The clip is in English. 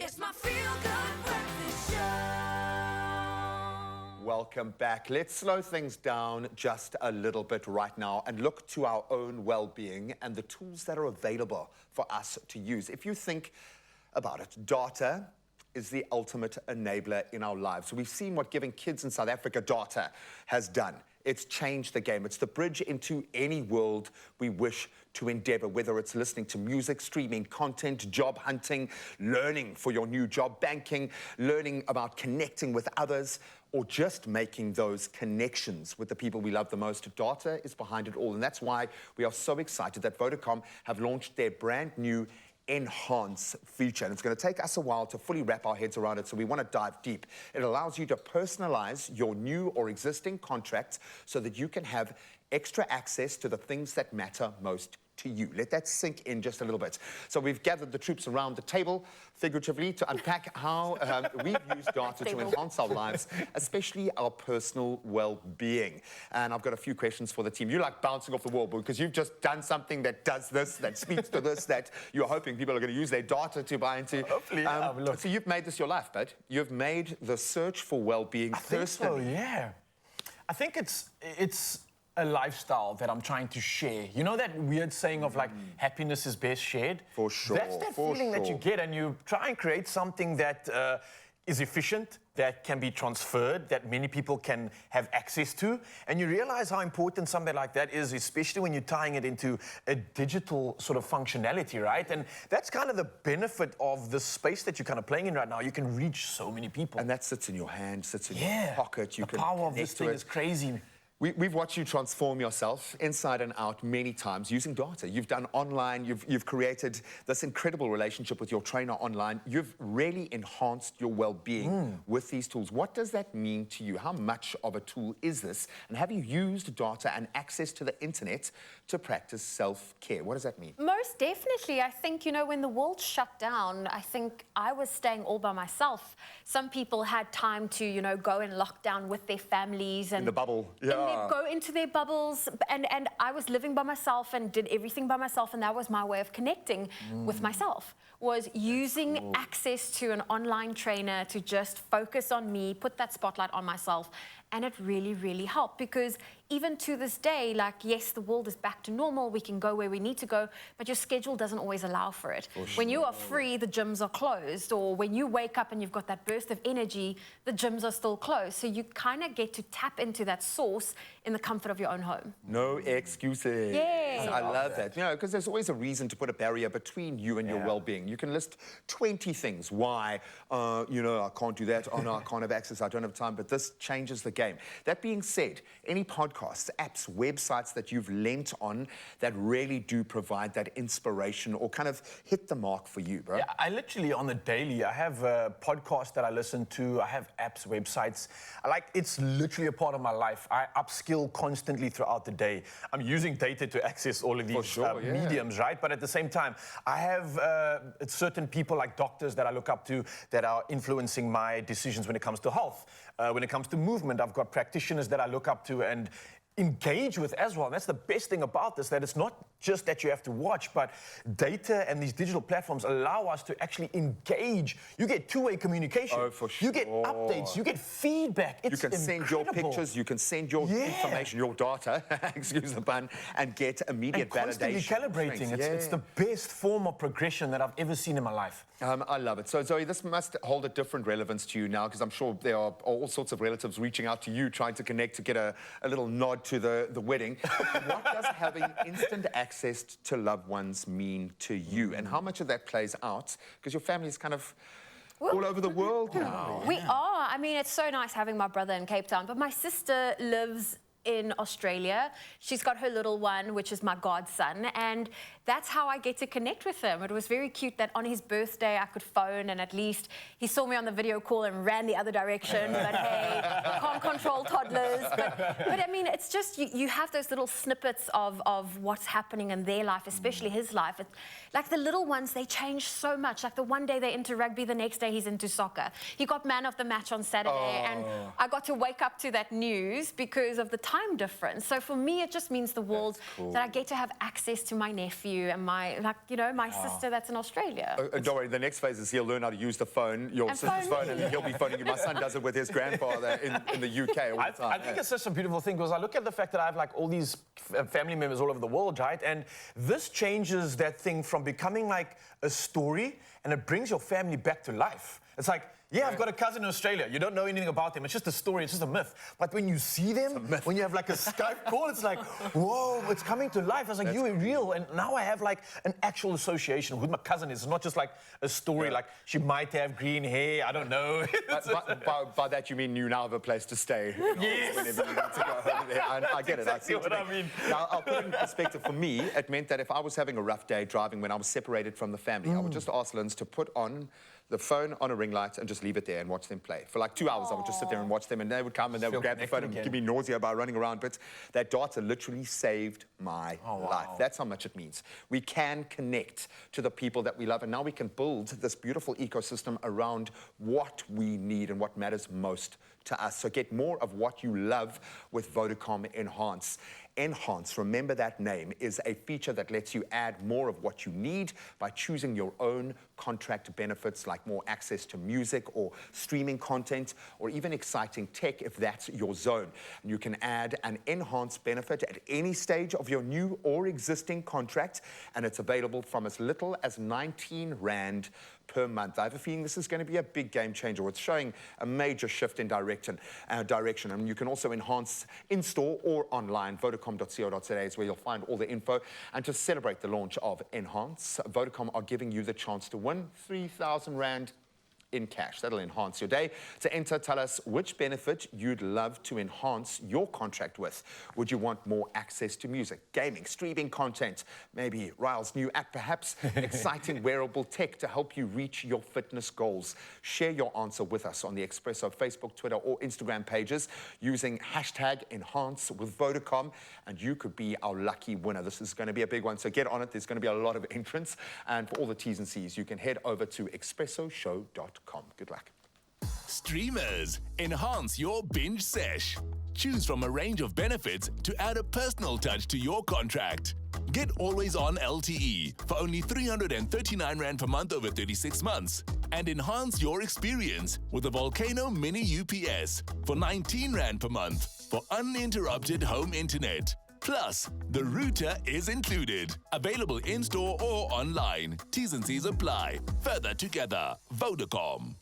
It's my feel-good breakfast show. Welcome back. Let's slow things down just a little bit right now and look to our own well-being and the tools that are available for us to use. If you think about it, data is the ultimate enabler in our lives. We've seen what giving kids in South Africa data has done. It's changed the game. It's the bridge into any world we wish to endeavor, whether it's listening to music, streaming content, job hunting, learning for your new job, banking, learning about connecting with others, or just making those connections with the people we love the most. Data is behind it all, and that's why we are so excited that VODACOM have launched their brand new Enhance feature, and it's going to take us a while to fully wrap our heads around it, so we want to dive deep. It allows you to personalize your new or existing contracts so that you can have extra access to the things that matter most to you. Let that sink in just a little bit. So we've gathered the troops around the table, figuratively, to unpack how we've used data to enhance our lives, especially our personal well-being. And I've got a few questions for the team. You like bouncing off the wall because you've just done something that does this, that speaks to this, that you're hoping people are going to use their data to buy into. Hopefully, look. So you've made this your life, bud. You've made the search for well-being personally. So, yeah. I think it's a lifestyle that I'm trying to share. You know that weird saying of like, happiness is best shared? For sure. That's that feeling that you get, and you try and create something that is efficient, that can be transferred, that many people can have access to. And you realize how important something like that is, especially when you're tying it into a digital sort of functionality, right? And that's kind of the benefit of the space that you're kind of playing in right now. You can reach so many people. And that sits in your hand, sits in your pocket. You the power of this thing is crazy. We've watched you transform yourself inside and out many times using data. You've done online, you've created this incredible relationship with your trainer online. You've really enhanced your well-being with these tools. What does that mean to you? How much of a tool is this? And have you used data and access to the internet to practice self-care? What does that mean? Most definitely. I think, you know, when the world shut down, I think I was staying all by myself. Some people had time to, you know, go in lockdown with their families. And in the bubble. Yeah. Go into their bubbles, and I was living by myself and did everything by myself, and that was my way of connecting with myself, was using access to an online trainer to just focus on me, put that spotlight on myself. And it really, really helped, because even to this day, like, yes, the world is back to normal, we can go where we need to go, but your schedule doesn't always allow for it. When you are free, the gyms are closed, or when you wake up and you've got that burst of energy, the gyms are still closed. So you kind of get to tap into that source in the comfort of your own home. No excuses. Yes. I love that. You know, because there's always a reason to put a barrier between you and your well-being. You can list 20 things why, you know, I can't do that, oh no, I can't have access, I don't have time, but this changes the game. That being said, any podcasts, apps, websites that you've lent on that really do provide that inspiration or kind of hit the mark for you, bro? Yeah, I literally, on the daily, I have a podcast that I listen to, I have apps, websites. It's literally a part of my life. I upskill constantly throughout the day. I'm using data to access all of these mediums, right? But at the same time, I have certain people like doctors that I look up to that are influencing my decisions when it comes to health. When it comes to movement, I've got practitioners that I look up to and engage with as well. And that's the best thing about this, that it's not just that you have to watch, but data and these digital platforms allow us to actually engage. You get two-way communication. Oh, for sure. You get updates, you get feedback. It's you can send your pictures, you can send your information, your data, excuse the pun, and get immediate validation. Constantly calibrating. It's the best form of progression that I've ever seen in my life. I love it. So, Zoe, this must hold a different relevance to you now, because I'm sure there are all sorts of relatives reaching out to you, trying to connect, to get a little nod to the wedding. What does having instant access to loved ones mean to you? And how much of that plays out? Because your family is kind of all over the world now. We are. I mean, it's so nice having my brother in Cape Town, but my sister lives in Australia. She's got her little one, which is my godson, and that's how I get to connect with him. It was very cute that on his birthday I could phone, and at least he saw me on the video call and ran the other direction. But hey, can't control toddlers. But I mean, it's just, you have those little snippets of what's happening in their life, especially his life. It's, like the little ones, they change so much. Like the one day they're into rugby, the next day he's into soccer. He got man of the match on Saturday, and I got to wake up to that news because of the time difference. So for me, it just means the world that I get to have access to my nephew and my, my sister that's in Australia. Don't worry, the next phase is he'll learn how to use the phone, your sister's phone, and then he'll be phoning you. My son does it with his grandfather in the UK all the time. I think it's such a beautiful thing because I look at the fact that I have like all these family members all over the world, right? And this changes that thing from becoming like a story, and it brings your family back to life. It's like, yeah, I've got a cousin in Australia. You don't know anything about them. It's just a story. It's just a myth. But when you see them, when you have like a Skype call, it's like, whoa, it's coming to life. I was like, you are real. And now I have like an actual association with who my cousin is. It's not just like a story, like she might have green hair. I don't know. By that, you mean you now have a place to stay. Yes. Whenever you need to go over there. I get it. Exactly what I mean. Now, I'll put it in perspective. For me, it meant that if I was having a rough day driving when I was separated from the family, I would just ask Linz to put on the phone on a ring light and just leave it there and watch them play. For like 2 hours, I would just sit there and watch them, and they would come and they would grab the phone and give me nausea by running around. But that data literally saved my life. That's how much it means. We can connect to the people that we love, and now we can build this beautiful ecosystem around what we need and what matters most to us. So get more of what you love with VODACOM Enhance. Enhance, remember that name, is a feature that lets you add more of what you need by choosing your own contract benefits, like more access to music or streaming content, or even exciting tech if that's your zone. And you can add an enhanced benefit at any stage of your new or existing contract, and it's available from as little as 19 Rand per month. I have a feeling this is going to be a big game changer. It's showing a major shift in direction. And you can also enhance in-store or online. Vodacom.co.za is where you'll find all the info. And to celebrate the launch of Enhance, Vodacom are giving you the chance to win 3,000 Rand in cash. That'll enhance your day. To enter, tell us which benefit you'd love to enhance your contract with. Would you want more access to music, gaming, streaming content, maybe Ryle's new app, perhaps exciting wearable tech to help you reach your fitness goals? Share your answer with us on the Expresso Facebook, Twitter, or Instagram pages using hashtag Enhance with Vodacom, and you could be our lucky winner. This is going to be a big one, so get on it. There's going to be a lot of entrants, and for all the T's and C's, you can head over to expressoshow.com. Good luck. Streamers, enhance your binge sesh. Choose from a range of benefits to add a personal touch to your contract. Get always on LTE for only 339 Rand per month over 36 months. And enhance your experience with the Volcano Mini UPS for 19 Rand per month for uninterrupted home internet. Plus, the router is included. Available in-store or online. T's and C's apply. Further together, Vodacom.